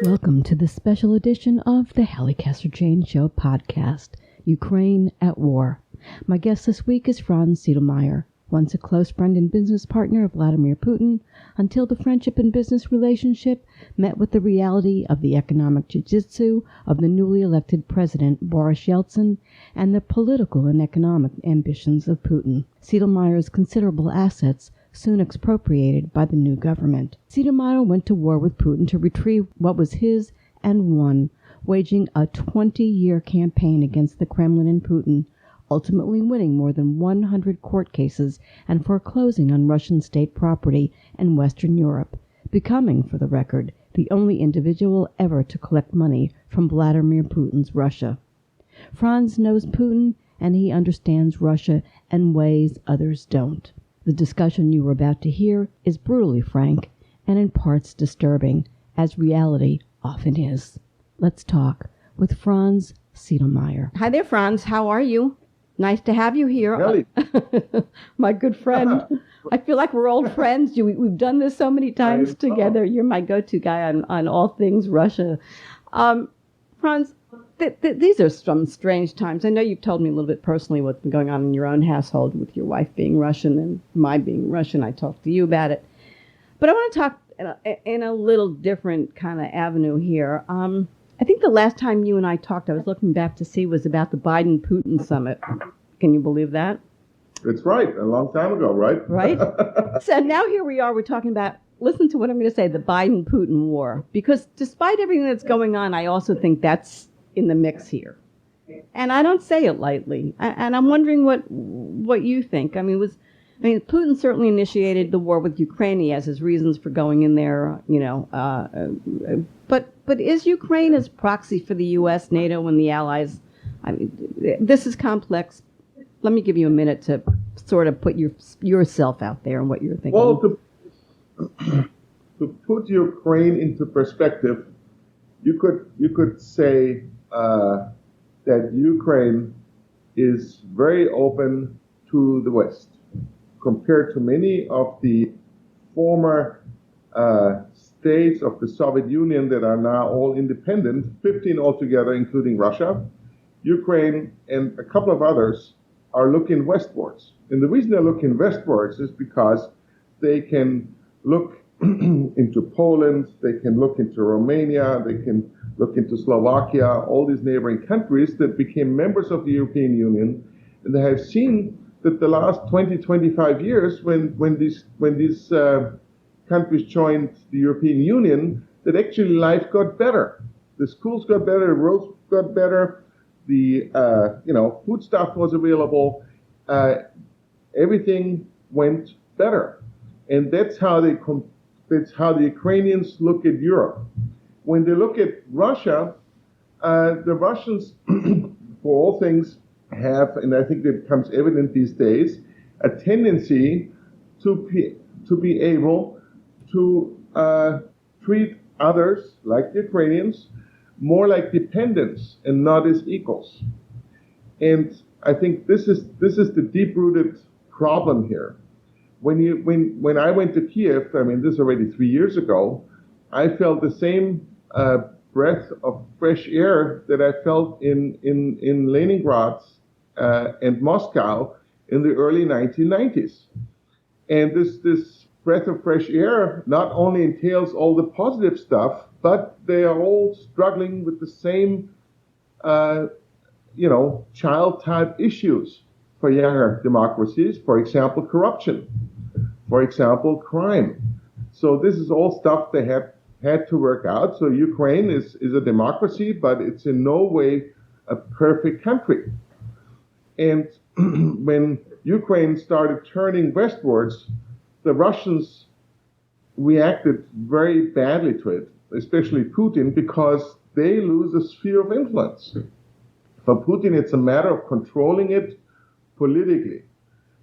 Welcome to the special edition of the Halli Casser-Jayne Show podcast, Ukraine at War. My guest this week is Franz Sedelmayer, once a close friend and business partner of Vladimir Putin, until the friendship and business relationship met with the reality of the economic jiu-jitsu of the newly elected President Boris Yeltsin and the political and economic ambitions of Putin. Sedelmayer's considerable assets soon expropriated by the new government. Sedelmayer went to war with Putin to retrieve what was his and won, waging a 20-year campaign against the Kremlin and Putin, ultimately winning more than 100 court cases and foreclosing on Russian state property in Western Europe, becoming, for the record, the only individual ever to collect money from Vladimir Putin's Russia. Franz knows Putin, and he understands Russia in ways others don't. The discussion you are about to hear is brutally frank and in parts disturbing, as reality often is. Let's talk with Franz Sedelmayer. Hi there, Franz. How are you? Nice to have you here. Really? My good friend. I feel like we're old friends. We've done this so many times together. You're my go-to guy on all things Russia. Franz, these are some strange times. I know you've told me a little bit personally what's been going on in your own household with your wife being Russian and my being Russian. I talked to you about it. But I want to talk in a little different kind of avenue here. I think the last time you and I talked, I was looking back to see, was about the Biden-Putin summit. Can you believe that? It's right. A long time ago, right? Right. So now here we are. We're talking about, listen to what I'm going to say, the Biden-Putin war. Because despite everything that's going on, I also think that's in the mix here. And I don't say it lightly. And I'm wondering what you think. Putin certainly initiated the war with Ukraine. He has his reasons for going in there, But is Ukraine as proxy for the U.S., NATO, and the allies? This is complex. Let me give you a minute to sort of put yourself out there and what you're thinking. Well, to put Ukraine into perspective, you could say that Ukraine is very open to the West compared to many of the former states of the Soviet Union that are now all independent, 15 altogether, including Russia. Ukraine and a couple of others are looking westwards. And the reason they're looking westwards is because they can look into Poland, they can look into Romania, they can look into Slovakia, all these neighboring countries that became members of the European Union. And they have seen that the last 20, 25 years, when these countries joined the European Union, that actually life got better. The schools got better, the roads got better, the food stuff was available, everything went better, and that's how the Ukrainians look at Europe. When they look at Russia, the Russians, for all things, have, and I think it becomes evident these days, a tendency to be able to treat others, like the Ukrainians, more like dependents and not as equals. And I think this is the deep-rooted problem here. When I went to Kiev, this is already 3 years ago, I felt the same breath of fresh air that I felt in Leningrad and Moscow in the early 1990s. And this breath of fresh air not only entails all the positive stuff, but they are all struggling with the same, child-type issues for younger democracies. For example, corruption. For example, crime. So this is all stuff they have had to work out. So Ukraine is a democracy, but it's in no way a perfect country. And when Ukraine started turning westwards, the Russians reacted very badly to it, especially Putin, because they lose a sphere of influence. For Putin, it's a matter of controlling it politically.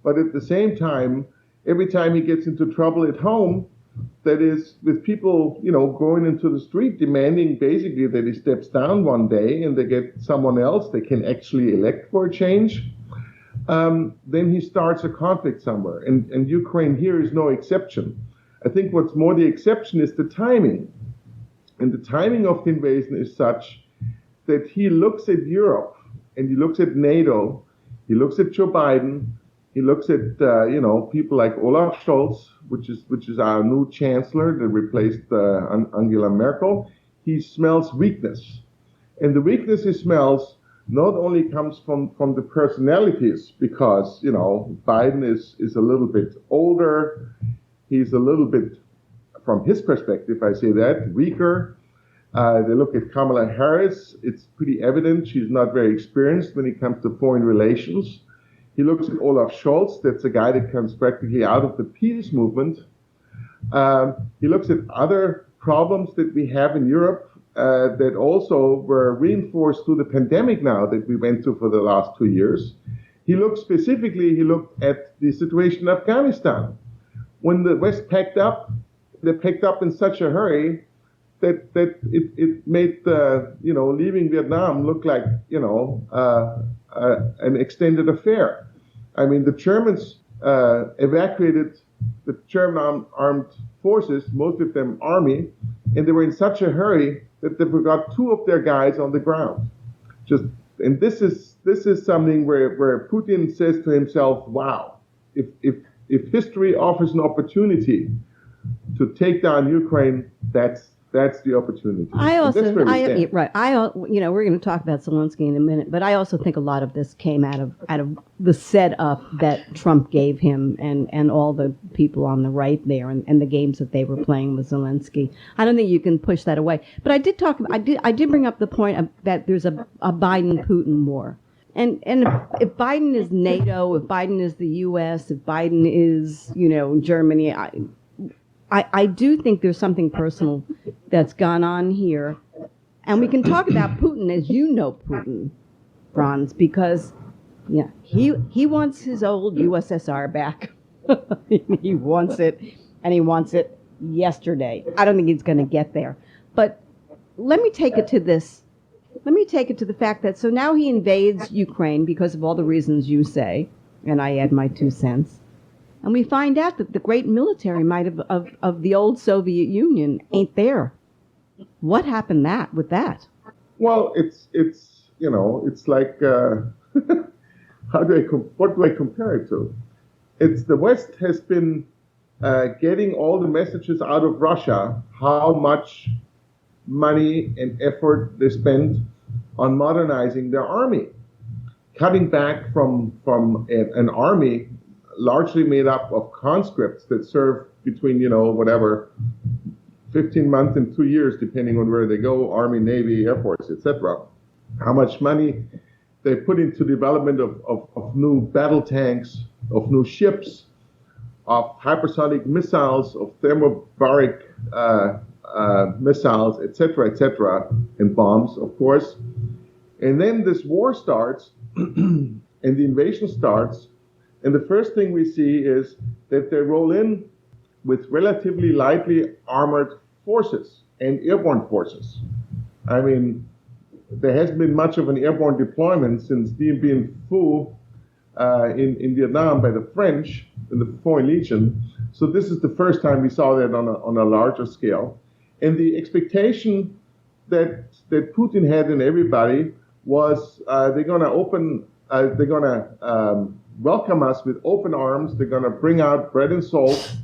But at the same time, every time he gets into trouble at home, that is, with people, going into the street demanding basically that he steps down one day and they get someone else they can actually elect for a change, then he starts a conflict somewhere. And Ukraine here is no exception. I think what's more the exception is the timing. And the timing of the invasion is such that he looks at Europe and he looks at NATO, he looks at Joe Biden, he looks at people like Olaf Scholz, which is our new chancellor that replaced Angela Merkel. He smells weakness, and the weakness he smells not only comes from the personalities, because Biden is a little bit older, he's a little bit, from his perspective, I say that, weaker. They look at Kamala Harris. It's pretty evident she's not very experienced when it comes to foreign relations. He looks at Olaf Scholz. That's a guy that comes practically out of the peace movement. He looks at other problems that we have in Europe that also were reinforced through the pandemic now that we went through for the last 2 years. He looked at the situation in Afghanistan. When the West packed up, they packed up in such a hurry that it made leaving Vietnam look like an extended affair. I mean, the Germans evacuated the German armed forces, most of them army, and they were in such a hurry that they forgot 2 of their guys on the ground. And this is something where Putin says to himself, "Wow, if history offers an opportunity to take down Ukraine, that's the opportunity." We're going to talk about Zelensky in a minute, but I also think a lot of this came out of the setup that Trump gave him and all the people on the right there and the games that they were playing with Zelensky. I don't think you can push that away. But I did bring up the point that there's a Biden-Putin war. And if Biden is NATO, if Biden is the U.S., if Biden is, Germany, I do think there's something personal that's gone on here. And we can talk about Putin as you know Putin, Franz, because he wants his old USSR back. He wants it, and he wants it yesterday. I don't think he's going to get there. But let me take it to this. Let me take it to the fact that so now he invades Ukraine because of all the reasons you say, and I add my 2 cents. And we find out that the great military might of the old Soviet Union ain't there. What happened with that? Well, it's like what do I compare it to? It's the West has been getting all the messages out of Russia how much money and effort they spent on modernizing their army, cutting back from an army largely made up of conscripts that serve between 15 months and 2 years, depending on where they go, Army, Navy, Air Force, etc. How much money they put into development of new battle tanks, of new ships, of hypersonic missiles, of thermobaric missiles, etc., and bombs, of course. And then this war starts, and the invasion starts, and the first thing we see is that they roll in with relatively lightly armored forces and airborne forces. I mean, there hasn't been much of an airborne deployment since Dien Bien Phu in Vietnam by the French in the Foreign Legion. So this is the first time we saw that on a larger scale. And the expectation that Putin had in everybody was they're going to welcome us with open arms. They're going to bring out bread and salt,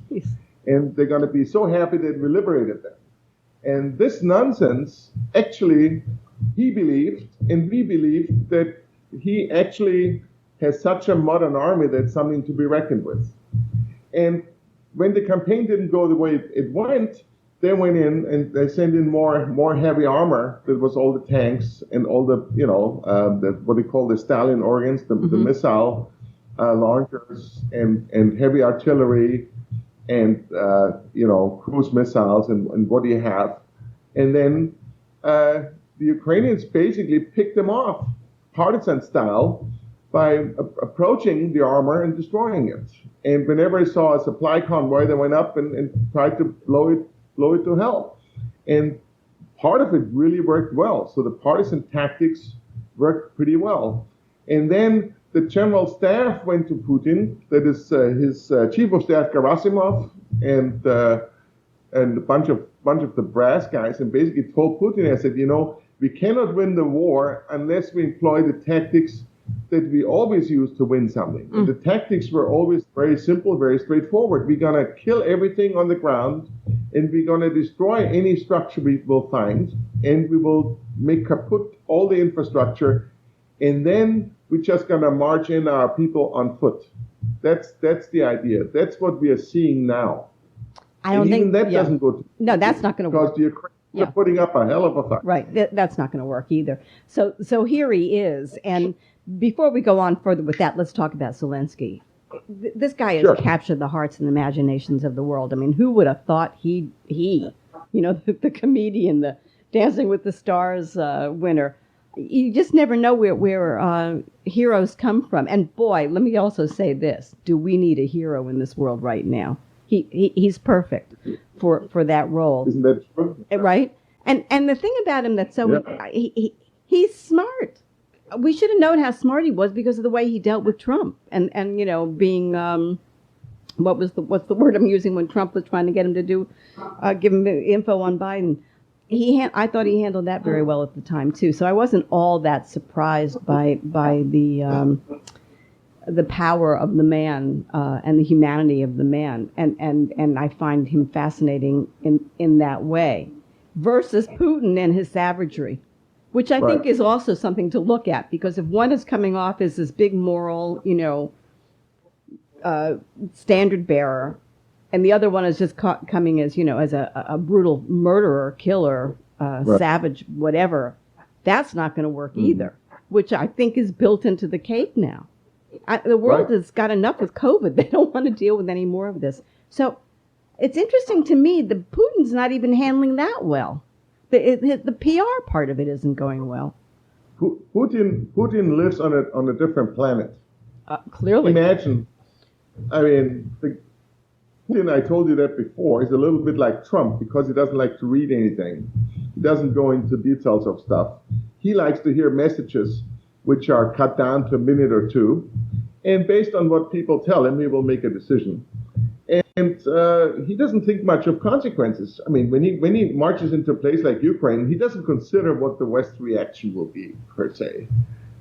and they're going to be so happy that we liberated them. And this nonsense, actually, he believed, and we believed, that he actually has such a modern army that's something to be reckoned with. And when the campaign didn't go the way it went, they went in and they sent in more heavy armor. That was all the tanks and all the what they call the Stalin organs, the missile launchers and heavy artillery and cruise missiles and what do you have. And then the Ukrainians basically picked them off, partisan style, by approaching the armor and destroying it. And whenever they saw a supply convoy, they went up and tried to blow it to hell. And part of it really worked well. So the partisan tactics worked pretty well. And then the general staff went to Putin, that is his chief of staff Gerasimov and and a bunch of the brass guys, and basically told Putin, I said, we cannot win the war unless we employ the tactics that we always use to win something. And the tactics were always very simple, very straightforward. We're going to kill everything on the ground, and we're going to destroy any structure we will find, and we will make kaput all the infrastructure, and then we're just going to march in our people on foot. That's the idea. That's what we are seeing now. I don't think that doesn't go. No, that's not going to work. Because the Ukrainians are putting up a hell of a fight. Right. That's not going to work either. So here he is. And before we go on further with that, let's talk about Zelensky. This guy has captured the hearts and imaginations of the world. I mean, who would have thought he the comedian, the Dancing with the Stars winner. You just never know where heroes come from. And boy, let me also say this. Do we need a hero in this world right now? He's perfect for that role. Isn't that true? Right? And the thing about him that's so he's smart. We should have known how smart he was because of the way he dealt with Trump and being what's the word I'm using when Trump was trying to get him to give him info on Biden. I thought he handled that very well at the time too. So I wasn't all that surprised by the power of the man and the humanity of the man, and I find him fascinating in that way, versus Putin and his savagery, which I think is also something to look at, because if one is coming off as this big moral, standard bearer, and the other one is just coming as as a brutal murderer, killer, savage, whatever, that's not going to work either. Which I think is built into the cake now. The world has got enough with COVID. They don't want to deal with any more of this. So it's interesting to me that Putin's not even handling that well. The PR part of it isn't going well. Putin lives on a different planet. Clearly. Imagine, Putin, I told you that before, is a little bit like Trump because he doesn't like to read anything. He doesn't go into details of stuff. He likes to hear messages which are cut down to a minute or two. And based on what people tell him, he will make a decision. And he doesn't think much of consequences. I mean, when he marches into a place like Ukraine, he doesn't consider what the West's reaction will be, per se.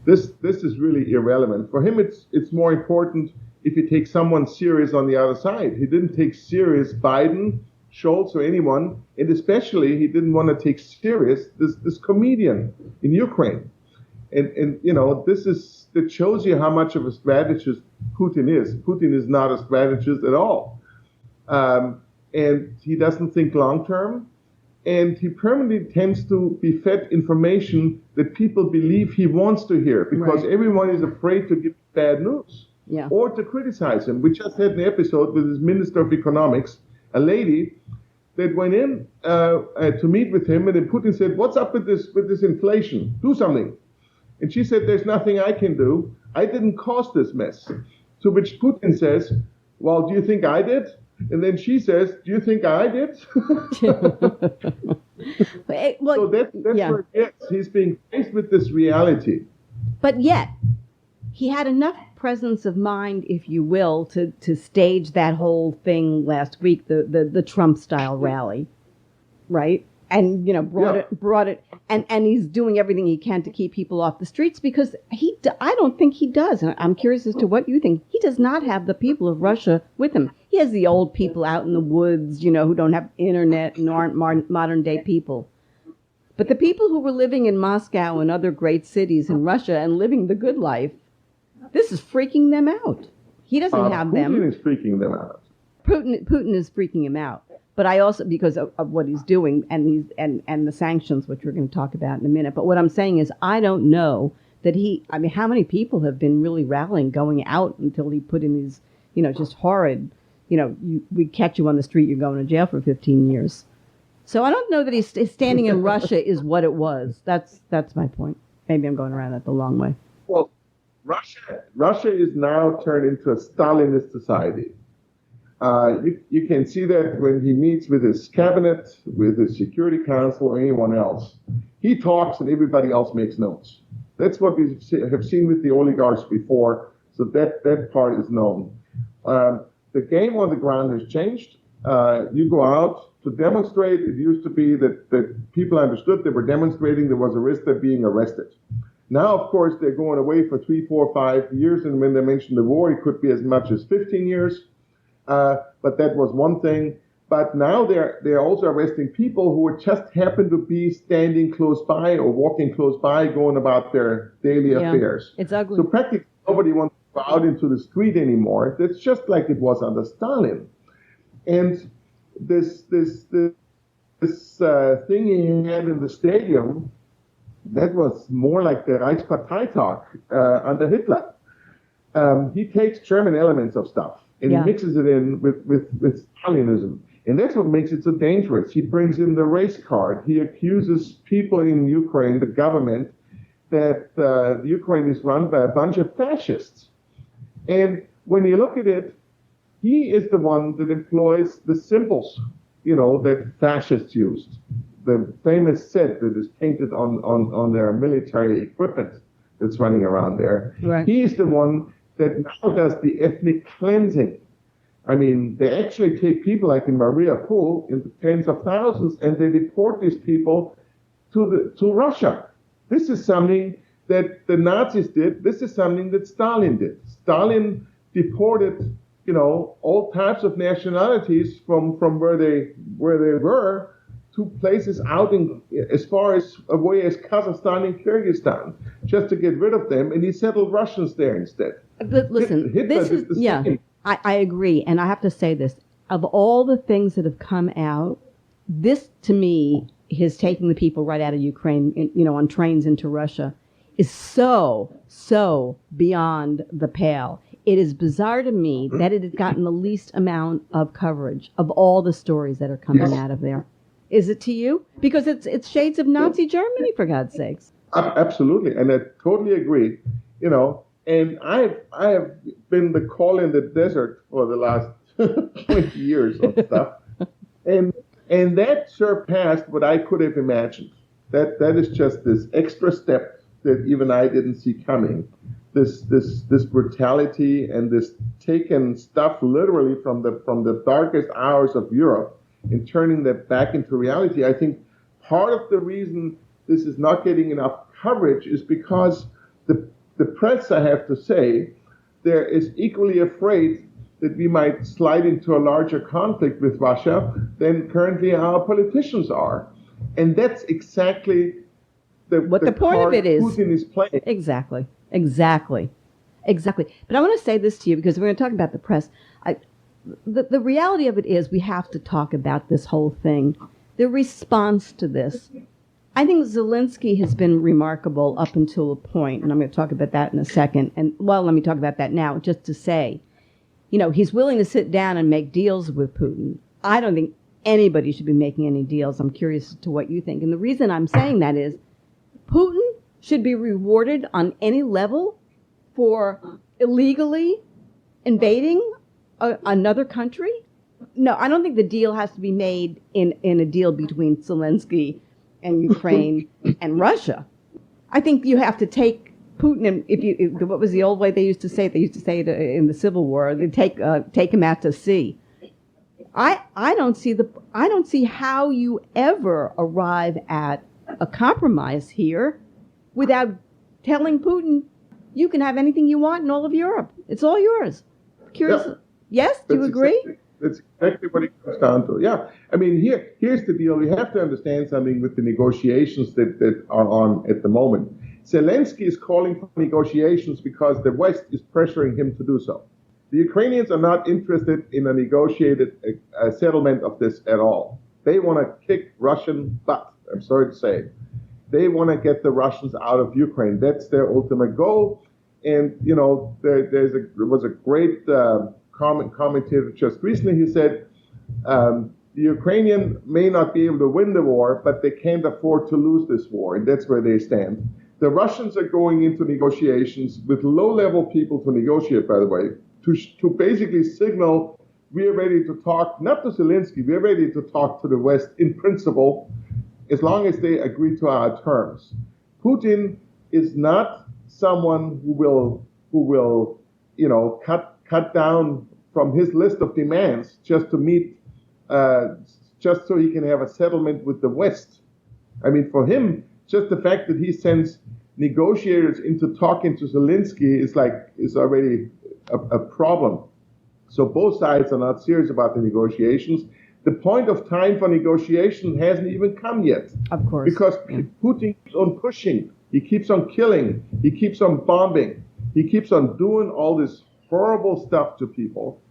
This is really irrelevant. For him, it's more important if he takes someone serious on the other side. He didn't take serious Biden, Scholz, or anyone, and especially he didn't want to take serious this comedian in Ukraine. And that shows you how much of a strategist Putin is. Putin is not a strategist at all. And he doesn't think long term. And he permanently tends to be fed information that people believe he wants to hear, because everyone is afraid to give bad news or to criticize him. We just had an episode with his Minister of Economics, a lady that went in to meet with him, and then Putin said, "What's up with this inflation? Do something." And she said, "There's nothing I can do. I didn't cause this mess." To which Putin says, "Well, do you think I did?" And then she says, "Do you think I did?" So that's where he is. He's being faced with this reality. But yet, he had enough presence of mind, if you will, to stage that whole thing last week, the Trump-style rally, right? And brought it, and he's doing everything he can to keep people off the streets, because I don't think he does. And I'm curious as to what you think. He does not have the people of Russia with him. He has the old people out in the woods, who don't have internet and aren't modern day people. But the people who were living in Moscow and other great cities in Russia and living the good life, this is freaking them out. He doesn't have them. Putin is freaking them out. Putin is freaking him out. But I also, because of what he's doing and the sanctions, which we're going to talk about in a minute. But what I'm saying is, I don't know that how many people have been really rallying, going out until he put in these, just horrid, we catch you on the street, you're going to jail for 15 years. So I don't know that he's standing in Russia is what it was. That's my point. Maybe I'm going around that the long way. Well, Russia is now turned into a Stalinist society. You can see that when he meets with his cabinet, with his Security Council, or anyone else. He talks and everybody else makes notes. That's what we have seen with the oligarchs before, so that part is known. The game on the ground has changed. You go out to demonstrate. It used to be that people understood they were demonstrating. There was a risk of being arrested. Now, of course, they're going away for 3, 4, 5 years, and when they mention the war, it could be as much as 15 years. But that was one thing. But now they're also arresting people who just happen to be standing close by or walking close by, going about their daily affairs. It's ugly. So practically nobody wants to go out into the street anymore. It's just like it was under Stalin. And this thing he had in the stadium, that was more like the Reichsparteitag under Hitler. He takes German elements of stuff and he mixes it in with Stalinism. And that's what makes it so dangerous. He brings in the race card. He accuses people in Ukraine, the government, that Ukraine is run by a bunch of fascists. And when you look at it, he is the one that employs the symbols, that fascists used. The famous set that is painted on their military equipment that's running around there. Right. He is the one that now does the ethnic cleansing. I mean, they actually take people like in Mariupol in the tens of thousands, and they deport these people to Russia. This is something that the Nazis did. This is something that Stalin did. Stalin deported, all types of nationalities from where they were to places out as far away as Kazakhstan and Kyrgyzstan, just to get rid of them, and he settled Russians there instead. But listen, Hitler this is did the same. I agree, and I have to say this: of all the things that have come out, this to me, his taking the people right out of Ukraine, on trains into Russia, is so beyond the pale. It is bizarre to me that it has gotten the least amount of coverage of all the stories that are coming out of there. Is it to you? Because it's shades of Nazi Germany, for God's sakes. Absolutely, and I totally agree. And I have been the call in the desert for the last 20 years of stuff, and that surpassed what I could have imagined. That is just this extra step that even I didn't see coming. This brutality and this taking stuff literally from the darkest hours of Europe and turning that back into reality. I think part of the reason this is not getting enough coverage is because the press, I have to say, there is equally afraid that we might slide into a larger conflict with Russia than currently our politicians are. And that's exactly what the point of it is. Putin is playing. Exactly. But I want to say this to you, because we're going to talk about the press. The reality of it is we have to talk about this whole thing. The response to this. I think Zelensky has been remarkable up until a point, and I'm going to talk about that in a second. And, let me talk about that now, just to say, he's willing to sit down and make deals with Putin. I don't think anybody should be making any deals. I'm curious as to what you think. And the reason I'm saying that is Putin should be rewarded on any level for illegally invading another country. No, I don't think the deal has to be made in a deal between Zelensky and Ukraine and Russia. I think you have to take Putin, and what was the old way they used to say it? They used to say it in the Civil War. They take him out to sea. I don't see how you ever arrive at a compromise here without telling Putin you can have anything you want in all of Europe. It's all yours. Curious. Yeah. Yes, do you agree? That's exactly what it comes down to. Yeah. I mean, here's the deal. We have to understand something with the negotiations that are on at the moment. Zelensky is calling for negotiations because the West is pressuring him to do so. The Ukrainians are not interested in a negotiated settlement of this at all. They want to kick Russian butt, I'm sorry to say. They want to get the Russians out of Ukraine. That's their ultimate goal. And, there was a great commentator just recently. He said, the Ukrainian may not be able to win the war, but they can't afford to lose this war. And that's where they stand. The Russians are going into negotiations with low-level people to negotiate, by the way, to basically signal we are ready to talk, not to Zelensky, we are ready to talk to the West in principle, as long as they agree to our terms. Putin is not someone who will cut down from his list of demands just to meet just so he can have a settlement with the West. I mean, for him, just the fact that he sends negotiators into talking to Zelensky is already a problem. So both sides are not serious about the negotiations. The point of time for negotiation hasn't even come yet. Of course. Because Putin keeps on pushing. He keeps on killing. He keeps on bombing. He keeps on doing all this horrible stuff to people.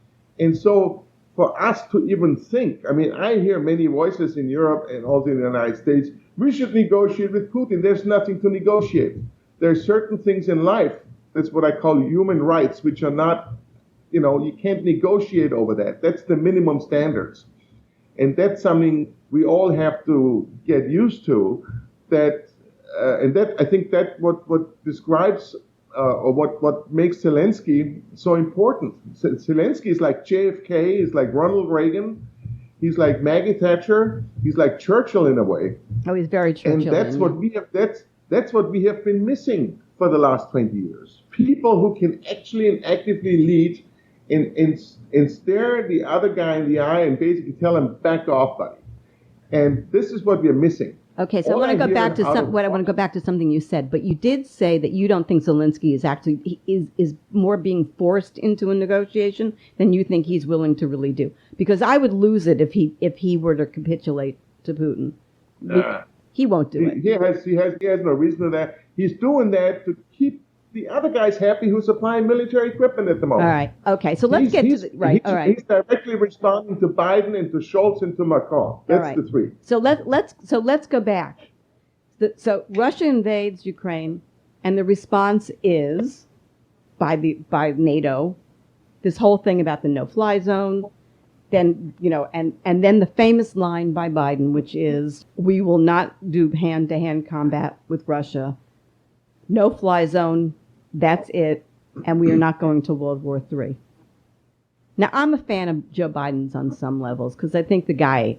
And so for us to even think, I mean, I hear many voices in Europe and also in the United States, we should negotiate with Putin. There's nothing to negotiate. There are certain things in life, that's what I call human rights, which are not, you can't negotiate over that. That's the minimum standards. And that's something we all have to get used to. I think that what describes or what makes Zelensky so important. Zelensky is like JFK, is like Ronald Reagan, he's like Maggie Thatcher, he's like Churchill in a way. Oh, he's very Churchill. And that's what we have. That's what we have been missing for the last 20 years. People who can actually and actively lead and stare the other guy in the eye and basically tell him, back off, buddy. And this is what we're missing. Okay, so I want to go back to something you said, but you did say that you don't think Zelensky is actually is more being forced into a negotiation than you think he's willing to really do. Because I would lose it if he were to capitulate to Putin. He won't do it. He has no reason to that. He's doing that to keep the other guys happy who supply military equipment at the moment. All right. Okay. So let's get to the right. All right. He's directly responding to Biden and to Scholz and to Macron. That's the three. So let's go back. So Russia invades Ukraine, and the response is by NATO. This whole thing about the no-fly zone. Then and then the famous line by Biden, which is, "We will not do hand-to-hand combat with Russia. No-fly zone. That's it, and we are not going to World War III." Now, I'm a fan of Joe Biden's on some levels because I think the guy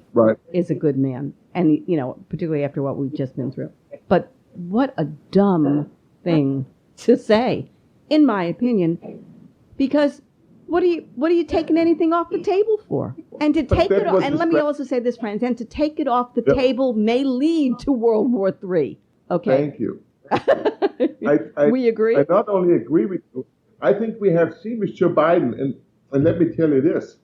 is a good man, and particularly after what we've just been through. But what a dumb thing to say, in my opinion, because what are you taking anything off the table for? And to take it off, and let me also say this, Franz, and to take it off the table may lead to World War III. Okay. Thank you. We agree? I not only agree with you, I think we have seen with Joe Biden, and let me tell you this,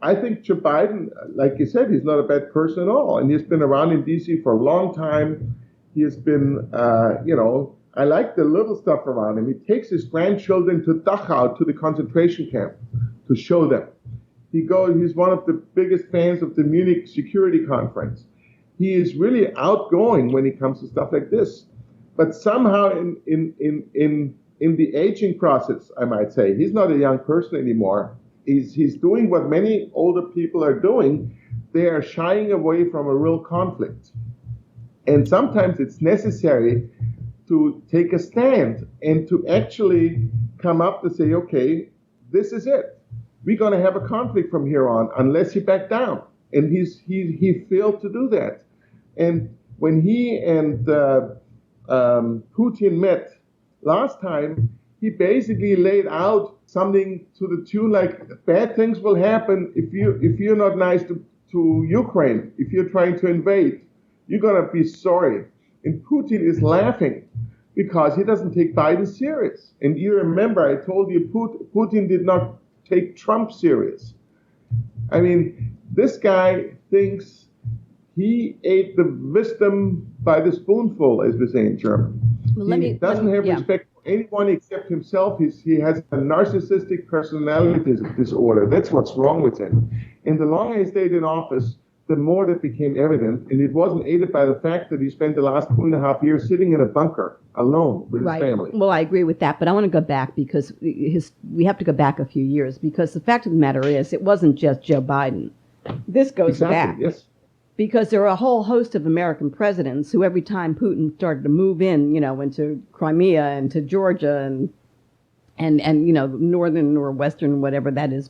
I think Joe Biden, like you said, he's not a bad person at all. And he's been around in D.C. for a long time. He has been, I like the little stuff around him. He takes his grandchildren to Dachau, to the concentration camp, to show them. He's one of the biggest fans of the Munich Security Conference. He is really outgoing when it comes to stuff like this. But somehow in the aging process, I might say, he's not a young person anymore. He's doing what many older people are doing. They are shying away from a real conflict. And sometimes it's necessary to take a stand and to actually come up to say, okay, this is it. We're going to have a conflict from here on unless you back down. And he failed to do that. And when he and Putin met last time, he basically laid out something to the tune like, bad things will happen if you're not nice to Ukraine, if you're trying to invade. You're going to be sorry. And Putin is laughing because he doesn't take Biden serious. And you remember, I told you, Putin did not take Trump serious. I mean, this guy thinks he ate the wisdom by the spoonful, as we say in German. He doesn't have respect for anyone except himself. He has a narcissistic personality disorder. That's what's wrong with him. And the longer he stayed in office, the more that became evident. And it wasn't aided by the fact that he spent the last 2.5 years sitting in a bunker alone with his family. Well, I agree with that, but I want to go back because we have to go back a few years, because the fact of the matter is it wasn't just Joe Biden. This goes back. Yes. Because there are a whole host of American presidents who, every time Putin started to move in, into Crimea and to Georgia and northern or western, whatever that is,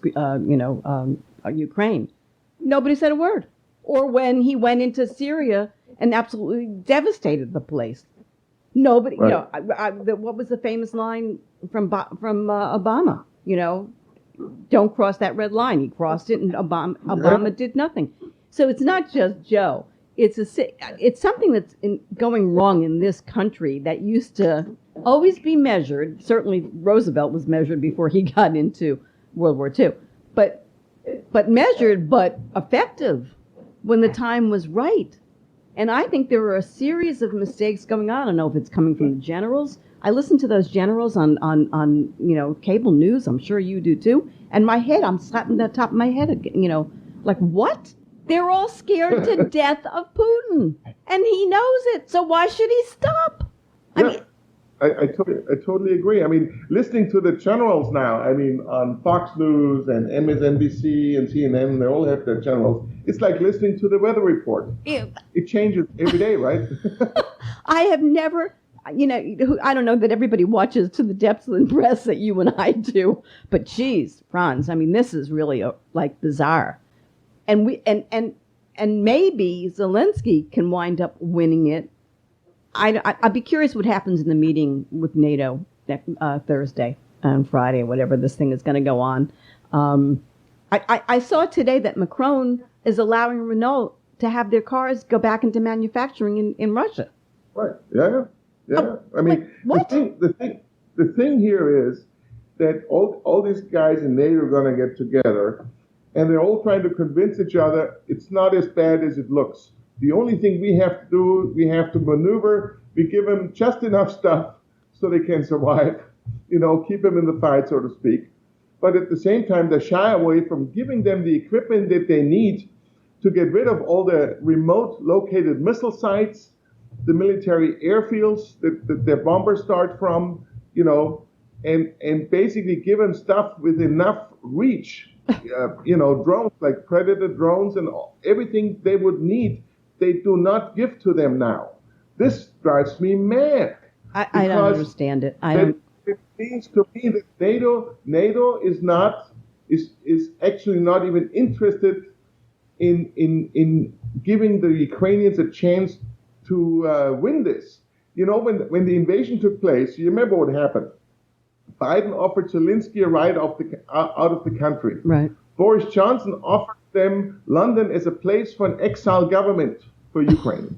Ukraine, nobody said a word. Or when he went into Syria and absolutely devastated the place, nobody. What was the famous line from Obama? don't cross that red line. He crossed it, and Obama did nothing. So it's not just Joe. It's something that's going wrong in this country that used to always be measured. Certainly Roosevelt was measured before he got into World War II. But measured, but effective when the time was right. And I think there were a series of mistakes going on. I don't know if it's coming from the generals. I listen to those generals on cable news. I'm sure you do too. And I'm slapping the top of my head, like, what? They're all scared to death of Putin. And he knows it. So why should he stop? I totally agree. I mean, listening to the generals now, I mean, on Fox News and MSNBC and CNN, they all have their generals. It's like listening to the weather report. Ew. It changes every day, right? I have never, I don't know that everybody watches to the depths of the press that you and I do, but geez, Franz, I mean, this is really bizarre. And maybe Zelensky can wind up winning it. I'd be curious what happens in the meeting with NATO Thursday and Friday, whatever this thing is going to go on. I saw today that Macron is allowing Renault to have their cars go back into manufacturing in Russia. Right. Yeah. I mean, what? The thing here is that all these guys in NATO are going to get together, and they're all trying to convince each other it's not as bad as it looks. The only thing we have to do, we have to maneuver. We give them just enough stuff so they can survive, keep them in the fight, so to speak. But at the same time, they shy away from giving them the equipment that they need to get rid of all the remote located missile sites, the military airfields that their bombers start from, and basically give them stuff with enough reach, drones like Predator drones and everything they would need. They do not give to them now. This drives me mad. I don't understand it. It seems to me that NATO is actually not even interested in giving the Ukrainians a chance to win this. When the invasion took place, you remember what happened. Biden offered Zelensky a ride out of the country. Right. Boris Johnson offered them London as a place for an exile government for Ukraine.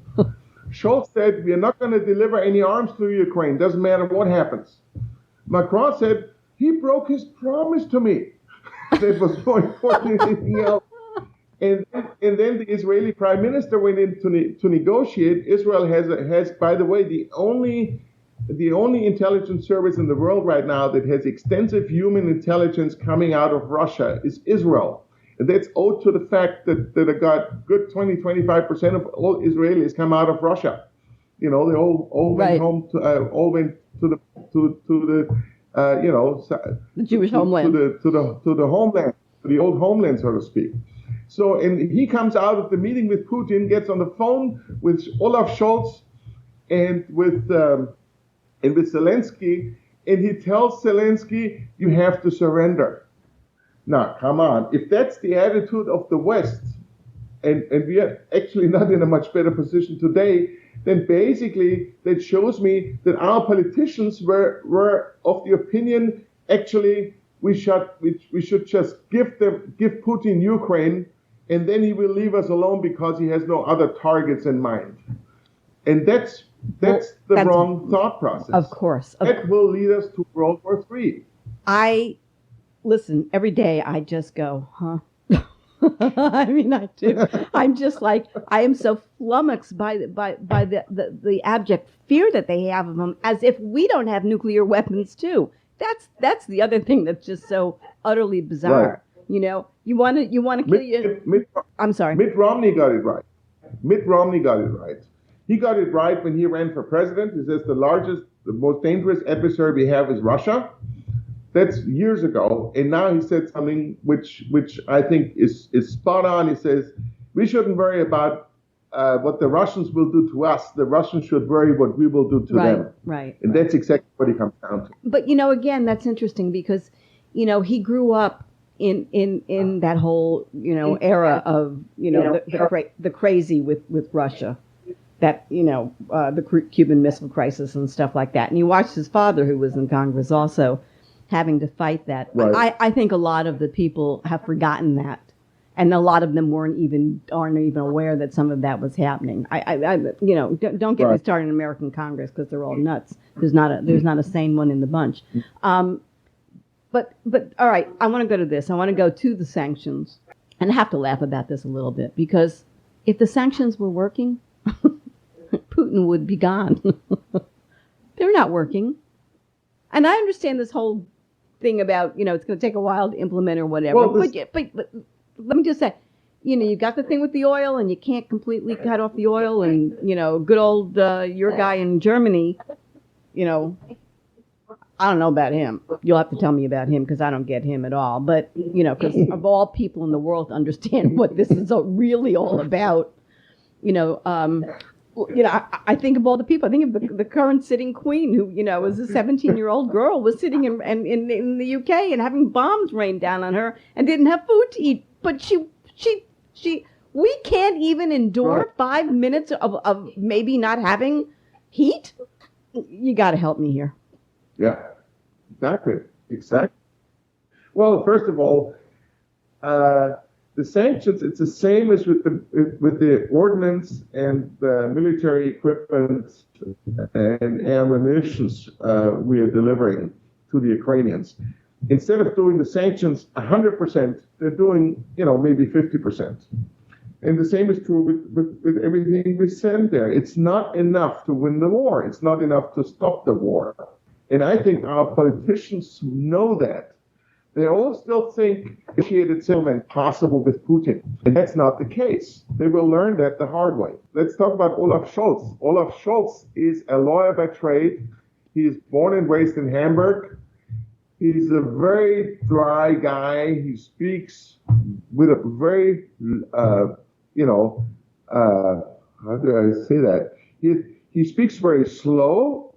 Scholz said, we are not going to deliver any arms to Ukraine. Doesn't matter what happens. Macron said, he broke his promise to me. That was more important than anything else. And then the Israeli prime minister went in to negotiate. Israel has, by the way, the only intelligence service in the world right now that has extensive human intelligence coming out of Russia is Israel. And that's owed to the fact that a good 20-25% of all Israelis come out of Russia. They all right. went home all went to the the Jewish homeland, to the homeland, to the old homeland, so to speak. So, and he comes out of the meeting with Putin, gets on the phone with Olaf Scholz and with Zelensky, and he tells Zelensky, you have to surrender. Now, come on. If that's the attitude of the West, and we are actually not in a much better position today, then basically that shows me that our politicians were of the opinion, actually, we should just give Putin Ukraine, and then he will leave us alone because he has no other targets in mind. And that's the wrong thought process. Of course. That will lead us to World War III. Listen, every day I just go, huh? I mean, I do. I'm just like, I am so flummoxed by the abject fear that they have of them, as if we don't have nuclear weapons too. That's the other thing that's just so utterly bizarre. Right. You want to kill you. I'm sorry. Mitt Romney got it right. He got it right when he ran for president. He says the most dangerous adversary we have is Russia. That's years ago, and now he said something which I think is spot on. He says we shouldn't worry about what the Russians will do to us. The Russians should worry what we will do to them. Right. And that's exactly what he comes down to. But again, that's interesting because he grew up in that whole era of the crazy with Russia, that the Cuban Missile Crisis and stuff like that. And he watched his father, who was in Congress also, having to fight that. Right. I think a lot of the people have forgotten that. And a lot of them aren't even aware that some of that was happening. Don't get me started in American Congress because they're all nuts. There's not a sane one in the bunch. But all right, I want to go to this. I want to go to the sanctions, and I have to laugh about this a little bit because if the sanctions were working, Putin would be gone. They're not working, and I understand this whole thing about it's going to take a while to implement or whatever. Well, but let me just say, you got the thing with the oil, and you can't completely cut off the oil, and good old your guy in Germany, I don't know about him. You'll have to tell me about him because I don't get him at all. But because of all people in the world to understand what this is really all about, I think of all the people. I think of the current sitting queen who, was a 17-year-old girl, was sitting in the UK and having bombs rained down on her and didn't have food to eat. But we can't even endure 5 minutes of maybe not having heat. You got to help me here. Yeah, exactly. Well, first of all, the sanctions, it's the same as with the ordnance and the military equipment and ammunitions we are delivering to the Ukrainians. Instead of doing the sanctions 100%, they're doing, maybe 50%. And the same is true with everything we send there. It's not enough to win the war. It's not enough to stop the war. And I think our politicians know that. They all still think negotiated settlement possible with Putin. And that's not the case. They will learn that the hard way. Let's talk about Olaf Scholz. Olaf Scholz is a lawyer by trade. He is born and raised in Hamburg. He's a very dry guy. He speaks with a very, how do I say that? He speaks very slow.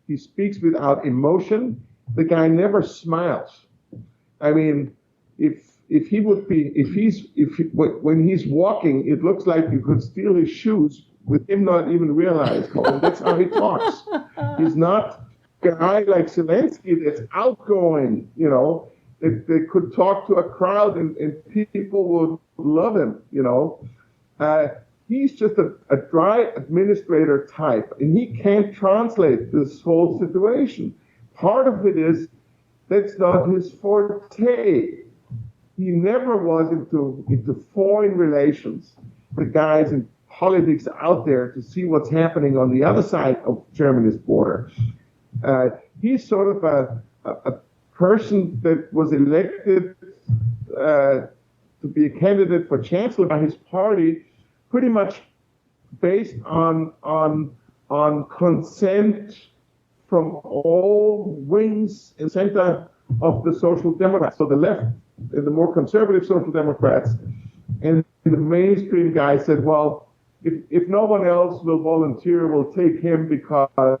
He speaks without emotion. The guy never smiles. I mean, when he's walking, it looks like you could steal his shoes with him not even realizing. And that's how he talks. He's not a guy like Zelensky that's outgoing, that could talk to a crowd and people would love him, He's just a dry administrator type, and he can't translate this whole situation. Part of it is that's not his forte. He never was into foreign relations. The guys in politics out there to see what's happening on the other side of Germany's border. He's sort of a person that was elected to be a candidate for chancellor by his party, pretty much based on consent from all wings and center of the Social Democrats. So the left and the more conservative Social Democrats and the mainstream guy said, well, if no one else will volunteer, we'll take him because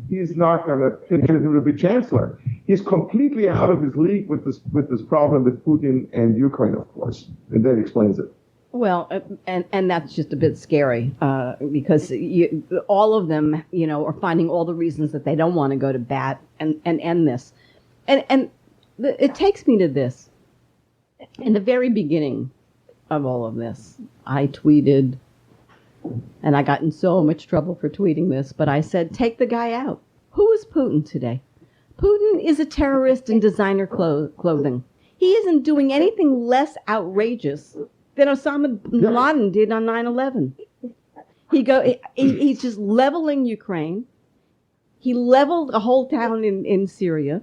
he's not going to pick him to be chancellor. He's completely out of his league with this problem with Putin and Ukraine, of course, and that explains it. Well, and that's just a bit scary because all of them, are finding all the reasons that they don't want to go to bat and end this. And it takes me to this. In the very beginning of all of this, I tweeted, and I got in so much trouble for tweeting this, but I said, take the guy out. Who is Putin today? Putin is a terrorist in designer clothing. He isn't doing anything less outrageous than Osama bin Laden did on 9/11. He's just leveling Ukraine. He leveled a whole town in Syria.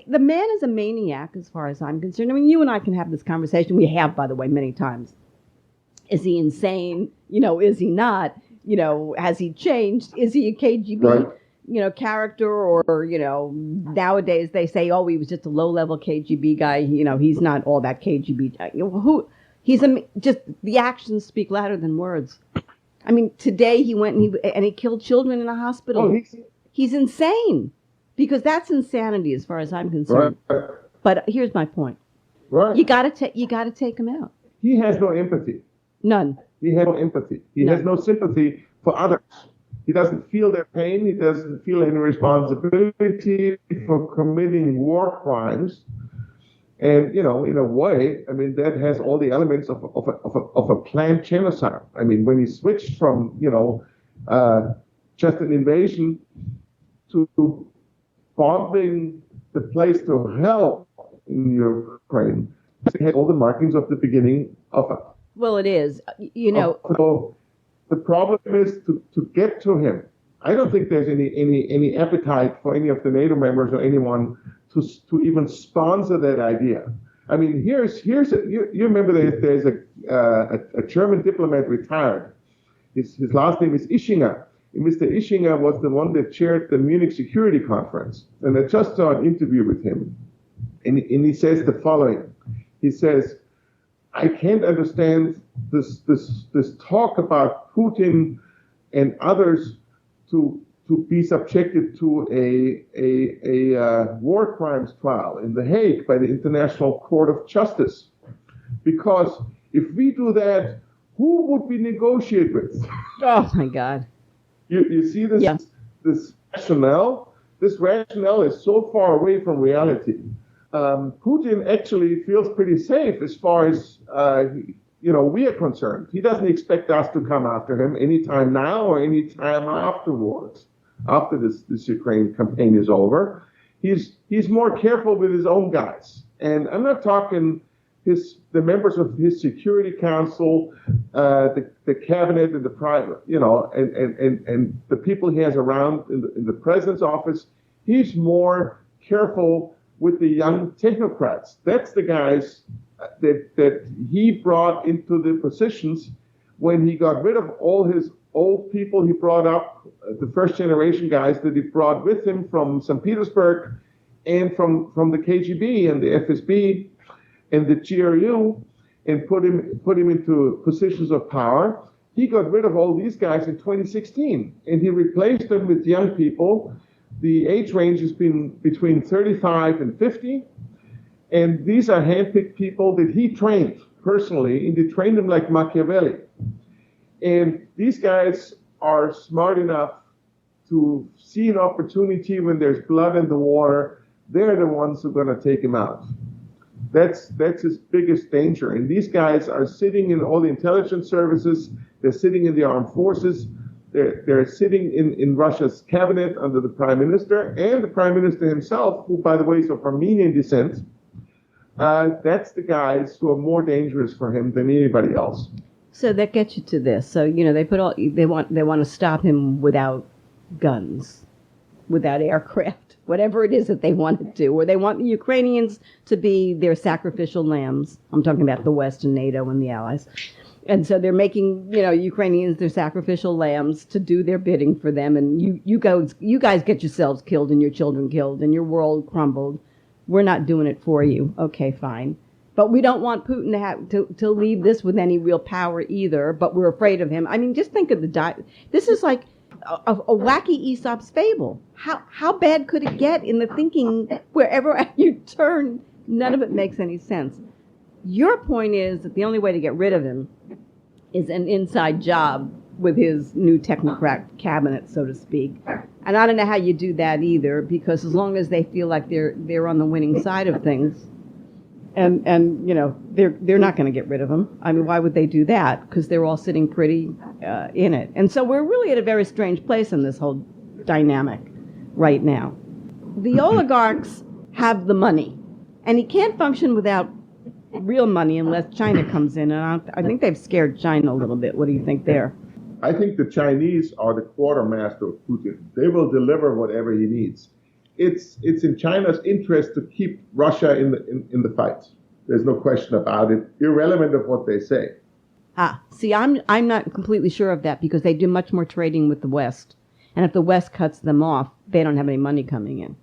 The man is a maniac as far as I'm concerned. I mean, you and I can have this conversation. We have, by the way, many times. Is he insane? Is he not? Has he changed? Is he a KGB, character? Or, nowadays they say, oh, he was just a low-level KGB guy. He's not all that KGB. Just the actions speak louder than words. I mean, today he went and he killed children in a hospital. Oh, he's insane, because that's insanity as far as I'm concerned. Right. But here's my point. Right. You got to take him out. He has no empathy. None. He has no empathy. He has no sympathy for others. He doesn't feel their pain. He doesn't feel any responsibility for committing war crimes. And, you know, in a way, I mean, that has all the elements of a planned genocide. I mean, when he switched from, you know, just an invasion to bombing the place to hell in Ukraine, it had all the markings of the beginning of a... Well, it is. You know... So the problem is to get to him. I don't think there's any appetite for any of the NATO members or anyone to even sponsor that idea. I mean, you remember there's a German diplomat retired. His last name is Ischinger. And Mr. Ischinger was the one that chaired the Munich Security Conference. And I just saw an interview with him. And he says the following. He says, I can't understand this talk about Putin and others to be subjected to a war crimes trial in The Hague by the International Court of Justice. Because if we do that, who would we negotiate with? Oh, my God. You see this, yeah. this rationale? This rationale is so far away from reality. Putin actually feels pretty safe as far as, we are concerned. He doesn't expect us to come after him anytime now or anytime afterwards, after this Ukraine campaign is over. He's more careful with his own guys. And I'm not talking the members of his Security Council, the cabinet and the private, and the people he has around in the president's office. He's more careful with the young technocrats. That's the guys that he brought into the positions when he got rid of all his old people he brought up, the first generation guys that he brought with him from St. Petersburg and from the KGB and the FSB and the GRU, and put him into positions of power. He got rid of all these guys in 2016, and he replaced them with young people. The age range has been between 35 and 50, and these are handpicked people that he trained personally, and he trained them like Machiavelli. And these guys are smart enough to see an opportunity when there's blood in the water. They're the ones who are going to take him out. That's his biggest danger. And these guys are sitting in all the intelligence services. They're sitting in the armed forces. They're sitting in Russia's cabinet under the prime minister and the prime minister himself, who, by the way, is of Armenian descent. That's the guys who are more dangerous for him than anybody else. So that gets you to this. So they want to stop him without guns, without aircraft. Whatever it is that they want to do, or they want the Ukrainians to be their sacrificial lambs. I'm talking about the West and NATO and the Allies. And so they're making, Ukrainians their sacrificial lambs to do their bidding for them. And you guys get yourselves killed and your children killed and your world crumbled. We're not doing it for you. Okay, fine. But we don't want Putin to have to leave this with any real power either. But we're afraid of him. I mean, just think of this is like a wacky Aesop's fable. How bad could it get in the thinking? Wherever you turn, none of it makes any sense. Your point is that the only way to get rid of him is an inside job with his new technocrat cabinet, so to speak. And I don't know how you do that either, because as long as they feel like they're on the winning side of things, and they're not going to get rid of him. I mean, why would they do that? Because they're all sitting pretty in it. And so we're really at a very strange place in this whole dynamic right now. The oligarchs have the money, and he can't function without real money unless China comes in. And I think they've scared China a little bit. What do you think there? I think the Chinese are the quartermaster of Putin. They will deliver whatever he needs. It's in China's interest to keep Russia in the fight. There's no question about it, irrelevant of what they say. See, I'm not completely sure of that, because they do much more trading with the West, and if the West cuts them off, they don't have any money coming in.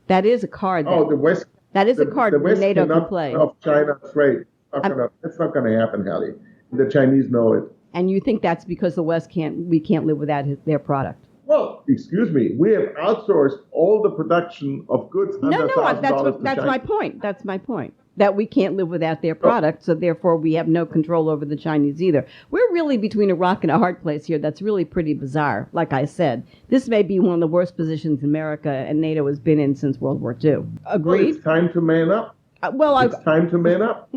That is a card. The West. That is a card the West NATO cannot can play. Off China trade. That's not going to happen, Halli. The Chinese know it. And you think that's because the West we can't live without their product? Well, excuse me. We have outsourced all the production of goods under $1,000 to China. That's my point. That's my point. that we can't live without their product, so therefore we have no control over the Chinese either. We're really between a rock and a hard place here. That's really pretty bizarre. Like I said, this may be one of the worst positions America and NATO has been in since World War II. Agreed? Well, it's time to man up. It's time to man up.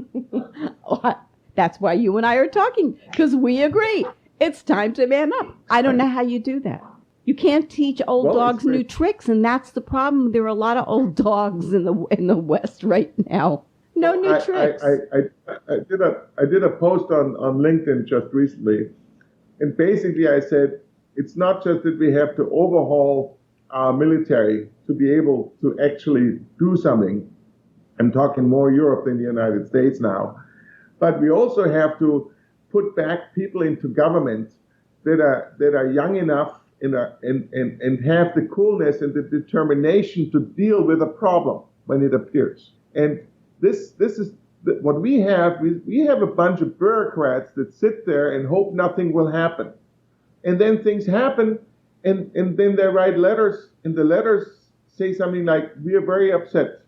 That's why you and I are talking, because we agree. It's time to man up. I don't know how you do that. You can't teach old dogs new tricks, and that's the problem. There are a lot of old dogs in the West right now. No new tricks. I did a post on LinkedIn just recently, and basically I said it's not just that we have to overhaul our military to be able to actually do something. I'm talking more Europe than the United States now, but we also have to put back people into government that are young enough and have the coolness and the determination to deal with a problem when it appears. And this is what we have. We have a bunch of bureaucrats that sit there and hope nothing will happen. And then things happen, and then they write letters, and the letters say something like, "We are very upset."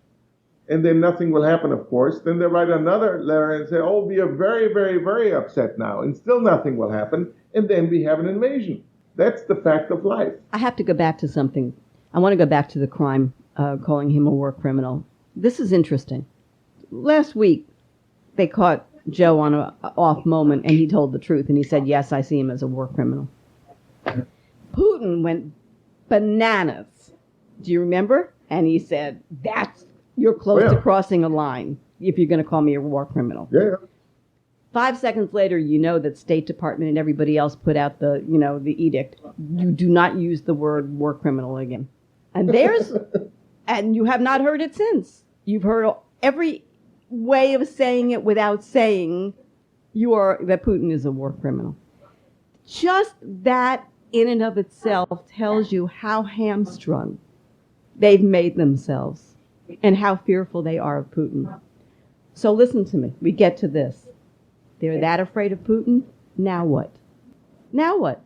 And then nothing will happen, of course. Then they write another letter and say, "Oh, we are very, very, very upset now," and still nothing will happen. And then we have an invasion. That's the fact of life. I have to go back to something. I want to go back to the crime, calling him a war criminal. This is interesting. Last week, they caught Joe on an off moment, and he told the truth, and he said, "Yes, I see him as a war criminal." Putin went bananas. Do you remember? And he said, "You're close to crossing a line if you're going to call me a war criminal." Yeah. 5 seconds later, you know that State Department and everybody else put out the edict. You do not use the word war criminal again. And and you have not heard it since. You've heard every way of saying it without saying that Putin is a war criminal. Just that in and of itself tells you how hamstrung they've made themselves and how fearful they are of Putin. So listen to me. We get to this. They're that afraid of Putin. Now what? Now what?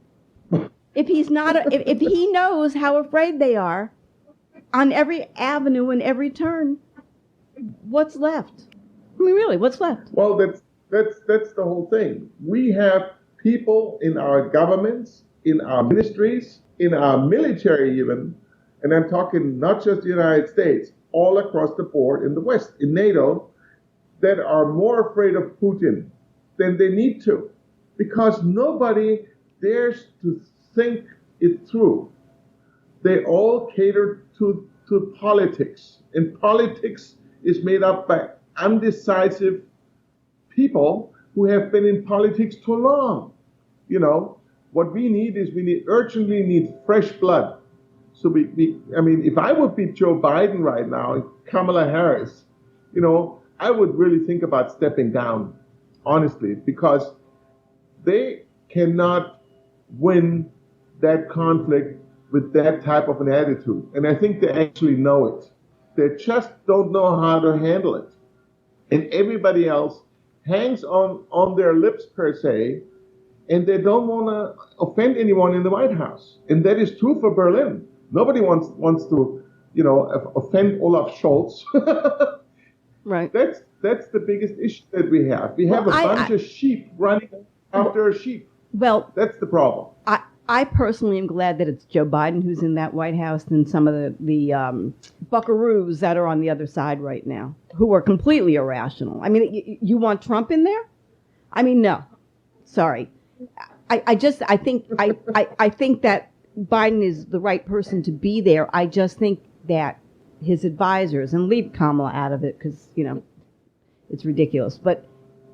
If he's not, if he knows how afraid they are on every avenue and every turn, what's left? I mean, really, what's left? Well, that's the whole thing. We have people in our governments, in our ministries, in our military even, and I'm talking not just the United States, all across the board in the West, in NATO, that are more afraid of Putin than they need to, because nobody dares to think it through. They all cater to politics, and politics is made up by undecisive people who have been in politics too long. What we need is urgently need fresh blood. So if I would be Joe Biden right now and Kamala Harris, I would really think about stepping down, honestly, because they cannot win that conflict with that type of an attitude. And I think they actually know it. They just don't know how to handle it. And everybody else hangs on their lips, per se, and they don't want to offend anyone in the White House. And that is true for Berlin. Nobody wants to, offend Olaf Scholz. Right. That's the biggest issue that we have. We have a bunch of sheep running after a sheep. Well, that's the problem. I personally am glad that it's Joe Biden who's in that White House than some of the buckaroos that are on the other side right now, who are completely irrational. I mean, you want Trump in there? I mean, no. Sorry. I think that Biden is the right person to be there. I just think that his advisors, and leave Kamala out of it because, it's ridiculous, but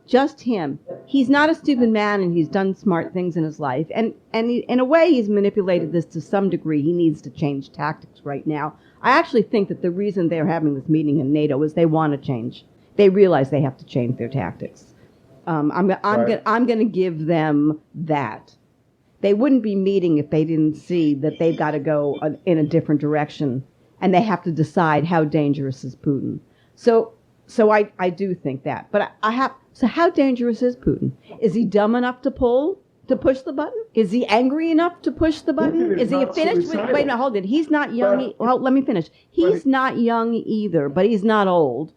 just him. He's not a stupid man, and he's done smart things in his life. And in a way, he's manipulated this to some degree. He needs to change tactics right now. I actually think that the reason they're having this meeting in NATO is they want to change. They realize they have to change their tactics. I'm going to give them that. They wouldn't be meeting if they didn't see that they've got to go in a different direction, and they have to decide how dangerous is Putin. So I do think that. But so how dangerous is Putin? Is he dumb enough to push the button? Is he angry enough to push the button? Is he finished with, wait, no, hold it. He's not young. Well, let me finish. He's not young either, but he's not old.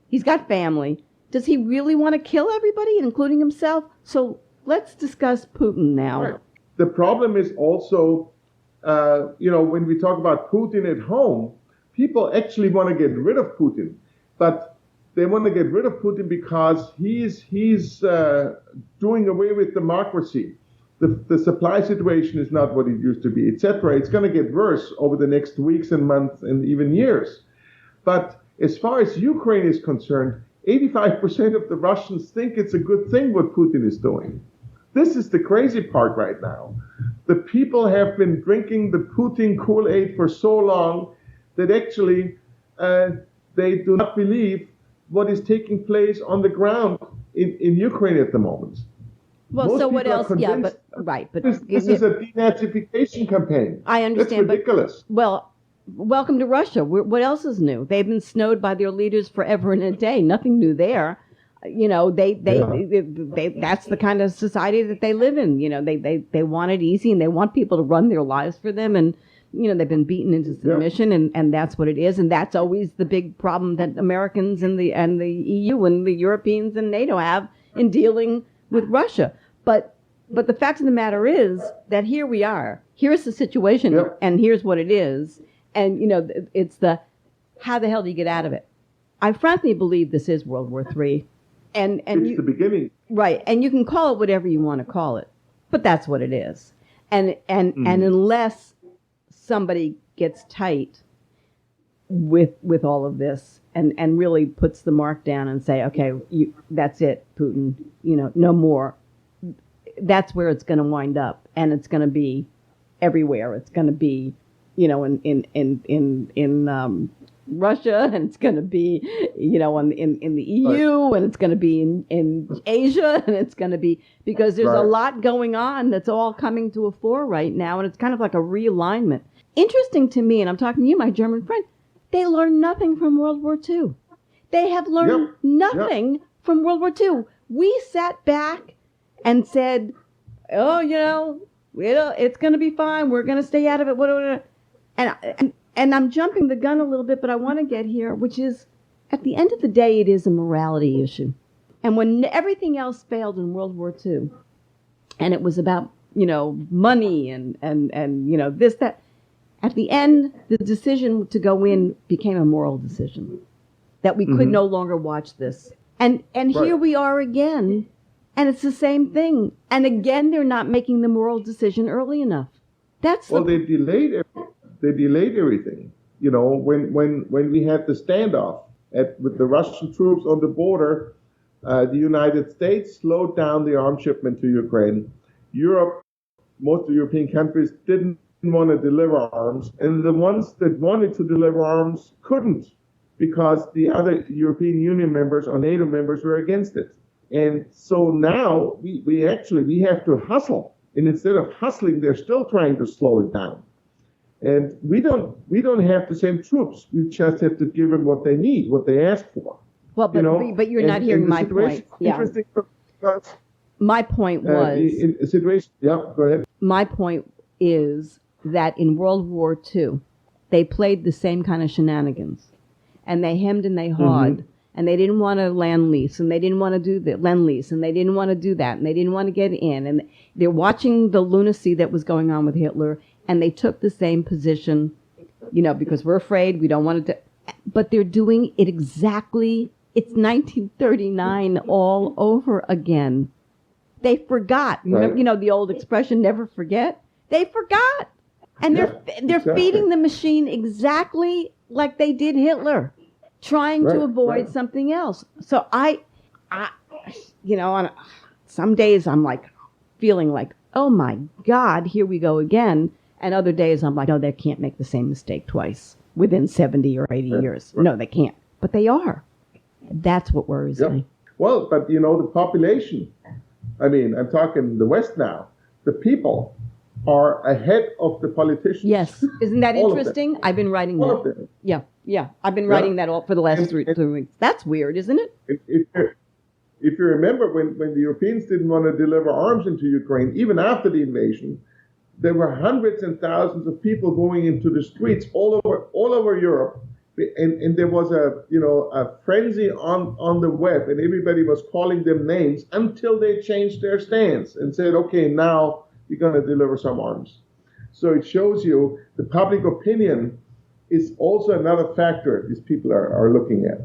He's got family. Does he really want to kill everybody, including himself? So let's discuss Putin now. Right. The problem is also, when we talk about Putin at home, people actually want to get rid of Putin, but they want to get rid of Putin because he's doing away with democracy. The supply situation is not what it used to be, etc. It's going to get worse over the next weeks and months and even years. But as far as Ukraine is concerned, 85% of the Russians think it's a good thing what Putin is doing. This is the crazy part right now. The people have been drinking the Putin Kool-Aid for so long that actually they do not believe what is taking place on the ground in Ukraine at the moment. Well, Most so what else? Yeah, but this is a denazification campaign. I understand. That's ridiculous. Well, welcome to Russia. What else is new? They've been snowed by their leaders forever and a day. Nothing new there. That's the kind of society that they live in. They want it easy and they want people to run their lives for them. And, they've been beaten into submission and that's what it is. And that's always the big problem that Americans and the EU and the Europeans and NATO have in dealing with Russia. But the fact of the matter is that here we are. Here's the situation and here's what it is. And, it's how the hell do you get out of it? I frankly believe this is World War III. And it's the beginning. Right. And you can call it whatever you want to call it. But that's what it is. And unless somebody gets tight with all of this and really puts the mark down and say, okay, that's it, Putin, no more. That's where it's going to wind up. And it's going to be everywhere. It's going to be, in Russia, and it's going to be, in the EU, and it's going to be in Asia, and it's going to be, because there's a lot going on that's all coming to a fore right now, and it's kind of like a realignment. Interesting to me, and I'm talking to you, my German friend, they learned nothing from World War II. They have learned nothing from World War II. We sat back and said, oh, it's going to be fine. We're going to stay out of it. Whatever. And I'm jumping the gun a little bit, but I want to get here, which is, at the end of the day, it is a morality issue. And when everything else failed in World War II, and it was about, money and this, that, at the end, the decision to go in became a moral decision, that we could no longer watch this. And here we are again, and it's the same thing. And again, they're not making the moral decision early enough. They delayed everything. They delayed everything. When we had the standoff with the Russian troops on the border, the United States slowed down the arms shipment to Ukraine. Europe, most of the European countries didn't want to deliver arms, and the ones that wanted to deliver arms couldn't, because the other European Union members or NATO members were against it. And so now we have to hustle, and instead of hustling, they're still trying to slow it down. And we don't have the same troops. We just have to give them what they need, what they ask for. Well, but you're not hearing my point. Yeah. Interesting because my point was in a situation. Yeah, go ahead. My point is that in World War II, they played the same kind of shenanigans, and they hemmed and they hawed, and they didn't want to land lease, and they didn't want to do the lend lease, and they didn't want to do that, and they didn't want to get in, and they're watching the lunacy that was going on with Hitler. And they took the same position, because we're afraid, we don't want to. But they're doing it exactly. It's 1939 all over again. They forgot. Remember, the old expression, never forget? They forgot. And they're feeding the machine exactly like they did Hitler, trying to avoid something else. So I on some days I'm like feeling like, oh my God, here we go again. And other days I'm like, no, they can't make the same mistake twice within 70 or 80 years. No, they can't. But they are. That's what worries me. Well, but the population, I'm talking the West now, the people are ahead of the politicians. Yes. Isn't that interesting? I've been writing all that. Of them. Yeah. I've been writing that all for the last 3 weeks. That's weird, isn't it? If you remember when the Europeans didn't want to deliver arms into Ukraine, even after the invasion, there were hundreds and thousands of people going into the streets all over Europe and there was a frenzy on the web, and everybody was calling them names until they changed their stance and said, okay, now you're going to deliver some arms. So it shows you the public opinion is also another factor these people are looking at.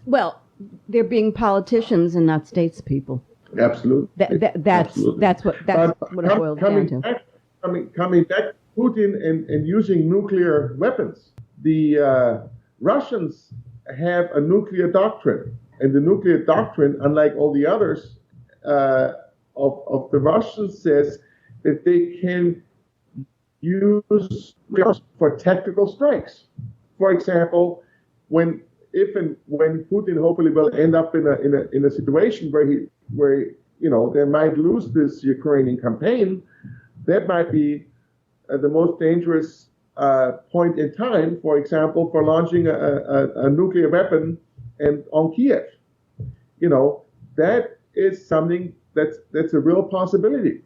Well, they're being politicians and not statespeople. Absolutely. That's what it boils down to. Coming back to Putin and using nuclear weapons, the Russians have a nuclear doctrine, and the nuclear doctrine, unlike all the others of the Russians, says that they can use for tactical strikes. For example, when Putin hopefully will end up in a situation where they might lose this Ukrainian campaign, that might be the most dangerous point in time, for example, for launching a nuclear weapon on Kiev. That is something that's a real possibility.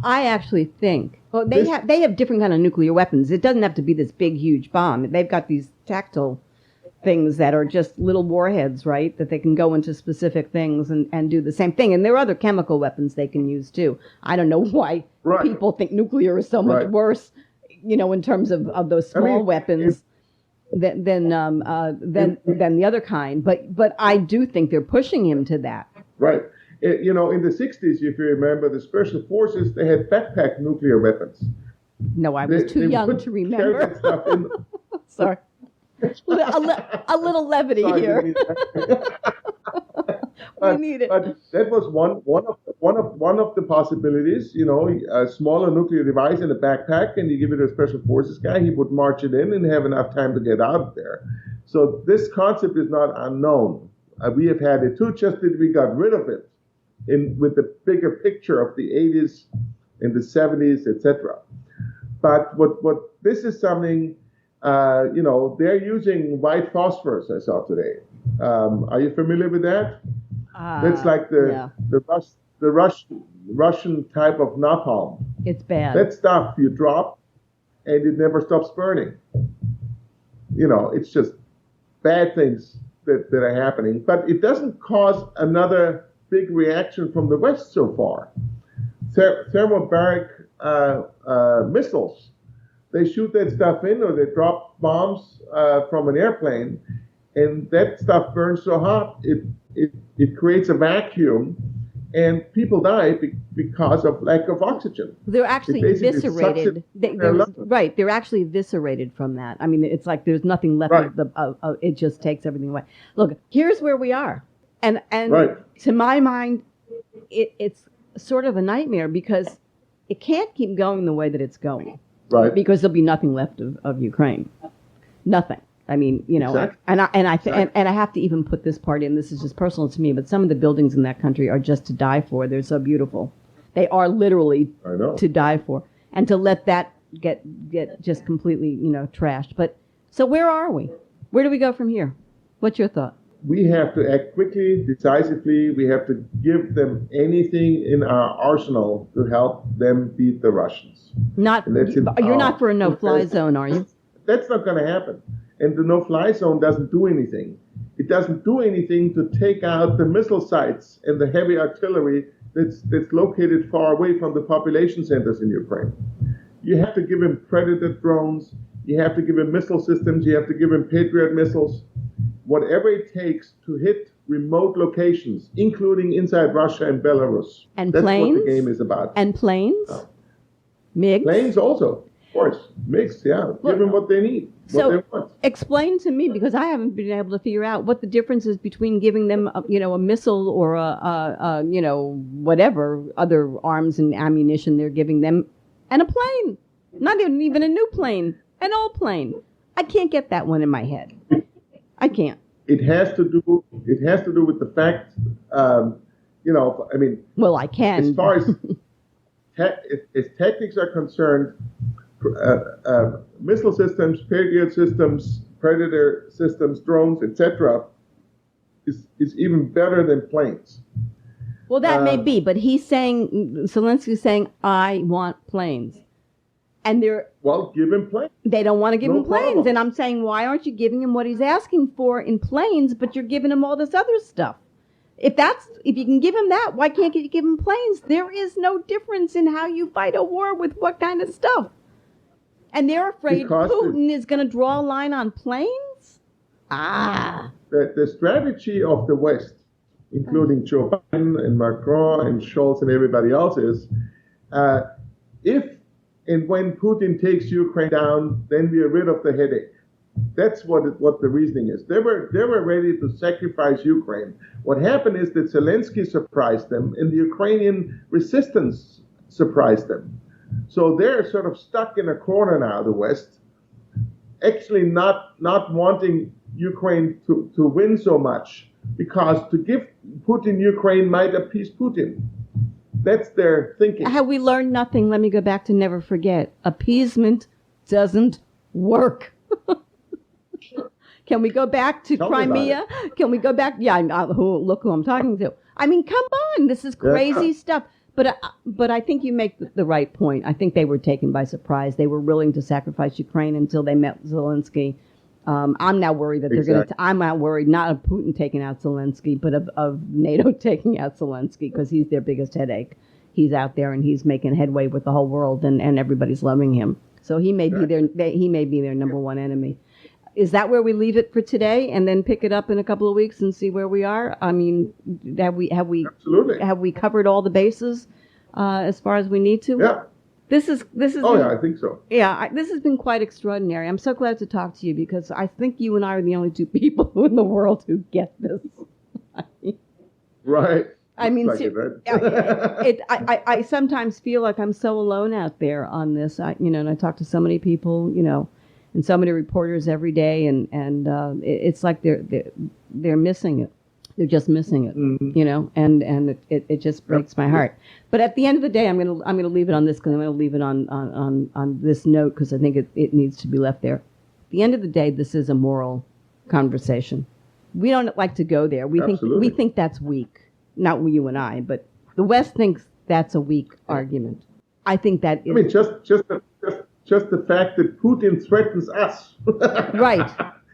I actually think they have different kind of nuclear weapons. It doesn't have to be this big, huge bomb. They've got these tactile things that are just little warheads, right? That they can go into specific things and do the same thing. And there are other chemical weapons they can use too. I don't know why people think nuclear is so much worse, in terms of those small weapons than the other kind. But I do think they're pushing him to that. Right. In the 60s, if you remember, the special forces, they had backpack nuclear weapons. No, I was too young to remember. Sorry. A little levity here. We need it. But that was one of the possibilities. A smaller nuclear device in a backpack, and you give it to a special forces guy. He would march it in and have enough time to get out of there. So this concept is not unknown. We have had it too. Just that we got rid of it with the bigger picture of the 80s and the 70s, etc. But what this is something. They're using white phosphorus, I saw today. Are you familiar with that? That's like the Russian type of napalm. It's bad. That stuff you drop, and it never stops burning. It's just bad things that are happening. But it doesn't cause another big reaction from the West so far. Thermobaric missiles. They shoot that stuff in, or they drop bombs from an airplane, and that stuff burns so hot it creates a vacuum, and people die because of lack of oxygen. They're actually eviscerated. They're actually eviscerated from that. I mean, it's like there's nothing left of it just takes everything away. Look, here's where we are, and to my mind, it's sort of a nightmare because it can't keep going the way that it's going. Right. Because there'll be nothing left of Ukraine. Nothing. I mean, exactly. and I have to even put this part in. This is just personal to me, but some of the buildings in that country are just to die for. They're so beautiful. They are literally to die for. And to let that get just completely, trashed. But so where are we? Where do we go from here? What's your thought? We have to act quickly, decisively. We have to give them anything in our arsenal to help them beat the Russians. You're not for a no-fly zone, are you? That's not going to happen. And the no-fly zone doesn't do anything. It doesn't do anything to take out the missile sites and the heavy artillery that's located far away from the population centers in Ukraine. You have to give them Predator drones. You have to give them missile systems. You have to give them Patriot missiles. Whatever it takes to hit remote locations, including inside Russia and Belarus. And that's planes? What the game is about. And planes? MiGs? Planes also, of course. MiGs, yeah. Give them what they need, what they want. Explain to me, because I haven't been able to figure out what the difference is between giving them, a missile or whatever other arms and ammunition they're giving them, and a plane. Not even a new plane, an old plane. I can't get that one in my head. I can't. It has to do with the fact, Well, I can. As far as tactics are concerned, missile systems, Patriot systems, Predator systems, drones, etc., is even better than planes. Well, that may be, but Zelensky's saying, I want planes. And they're... Well, give him planes. They don't want to give him planes. Problem. And I'm saying, why aren't you giving him what he's asking for in planes, but you're giving him all this other stuff? If you can give him that, why can't you give him planes? There is no difference in how you fight a war with what kind of stuff. And they're afraid Putin is going to draw a line on planes? The strategy of the West, including Joe Biden and Macron and Scholz and everybody else, is if and when Putin takes Ukraine down, then we are rid of the headache. That's what the reasoning is. They were ready to sacrifice Ukraine. What happened is that Zelensky surprised them, and the Ukrainian resistance surprised them. So they're sort of stuck in a corner now, the West, actually not wanting Ukraine to win so much, because to give Putin Ukraine might appease Putin. That's their thinking. Have we learned nothing? Let me go back to never forget. Appeasement doesn't work. Can we go back to Crimea? Can we go back? Yeah, look who I'm talking to. I mean, come on. This is crazy stuff. But I think you make the right point. I think they were taken by surprise. They were willing to sacrifice Ukraine until they met Zelensky. I'm now worried that they're going to... I'm not worried, not of Putin taking out Zelensky, but of NATO taking out Zelensky, because he's their biggest headache. He's out there and he's making headway with the whole world, and everybody's loving him. So he may be their number one enemy. Is that where we leave it for today, and then pick it up in a couple of weeks and see where we are? I mean, have we covered all the bases as far as we need to? Yeah. This is. I think so. Yeah, this has been quite extraordinary. I'm so glad to talk to you, because I think you and I are the only two people in the world who get this. Right. I mean, like I sometimes feel like I'm so alone out there on this. And I talk to so many people, and so many reporters every day, and it's like they're missing it. They're just missing it, and it just breaks my heart. But at the end of the day, I'm gonna leave it on this, because I'm gonna leave it on this note, because I think it needs to be left there. At the end of the day, this is a moral conversation. We don't like to go there. We think that's weak. Not you and I, but the West thinks that's a weak argument. I think that is. I mean, just the fact that Putin threatens us. Right.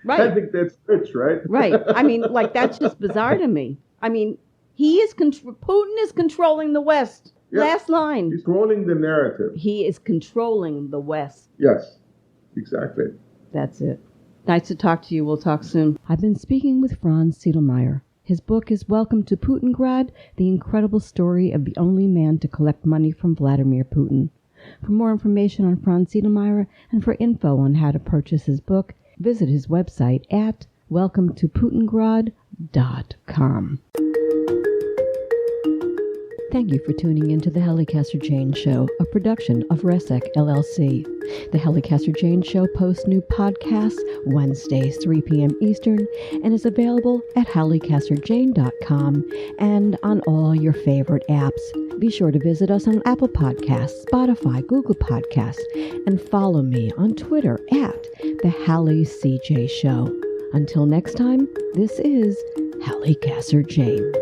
I think that's rich, right? Right. I mean, like, that's just bizarre to me. I mean, Putin is controlling the West. Yeah. Last line. He's controlling the narrative. He is controlling the West. Yes, exactly. That's it. Nice to talk to you. We'll talk soon. I've been speaking with Franz Sedelmayer. His book is Welcome to Putingrad, the incredible story of the only man to collect money from Vladimir Putin. For more information on Franz Sedelmayer and for info on how to purchase his book, visit his website at welcometoputingrad.com. Thank you for tuning in to the Halli Casser-Jayne Show, a production of Resec LLC. The Halli Casser-Jayne Show posts new podcasts Wednesdays, 3 p.m. Eastern, and is available at hallicasserjayne.com and on all your favorite apps. Be sure to visit us on Apple Podcasts, Spotify, Google Podcasts, and follow me on Twitter at The Halli CJ Show. Until next time, this is Halli Casser-Jayne.